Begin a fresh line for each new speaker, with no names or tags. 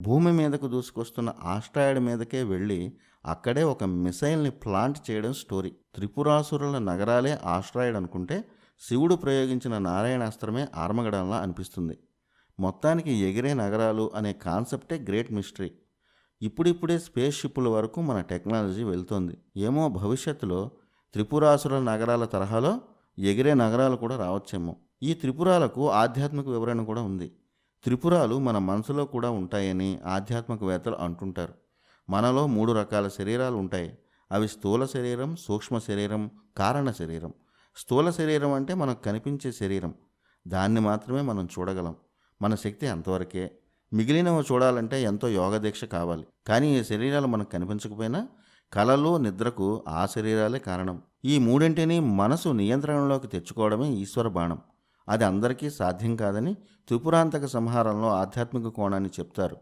భూమి మీదకు దూసుకొస్తున్న ఆస్ట్రాయిడ్ మీదకే వెళ్ళి అక్కడే ఒక మిసైల్ని ప్లాంట్ చేయడం స్టోరీ. త్రిపురాసురుల నగరాలే ఆస్ట్రాయిడ్ అనుకుంటే శివుడు ప్రయోగించిన నారాయణాస్త్రమే ఆర్మగడంలా అనిపిస్తుంది. మొత్తానికి ఎగిరే నగరాలు అనే కాన్సెప్టే గ్రేట్ మిస్టరీ. ఇప్పుడిప్పుడే స్పేస్ షిప్పుల వరకు మన టెక్నాలజీ వెళ్తోంది. ఏమో భవిష్యత్తులో త్రిపురాసురుల నగరాల తరహాలో ఎగిరే నగరాలు కూడా రావచ్చేమో. ఈ త్రిపురాలకు ఆధ్యాత్మిక వివరణ కూడా ఉంది. త్రిపురాలు మన మనసులో కూడా ఉంటాయని ఆధ్యాత్మికవేత్తలు అంటుంటారు. మనలో 3 రకాల శరీరాలు ఉంటాయి. అవి స్థూల శరీరం, సూక్ష్మ శరీరం, కారణ శరీరం. స్థూల శరీరం అంటే మనకు కనిపించే శరీరం. దాన్ని మాత్రమే మనం చూడగలం. మన శక్తి అంతవరకే. మిగిలినవి చూడాలంటే ఎంతో యోగ దీక్ష కావాలి. కానీ ఈ శరీరాలు మనకు కనిపించకపోయినా కలలు, నిద్రకు ఆ శరీరాలే కారణం. ఈ మూడింటిని మనసు నియంత్రణలోకి తెచ్చుకోవడమే ఈశ్వర బాణం. అది అందరికీ సాధ్యం కాదని త్రిపురాంతక సంహారంలో ఆధ్యాత్మిక కోణాన్ని చెప్తారు.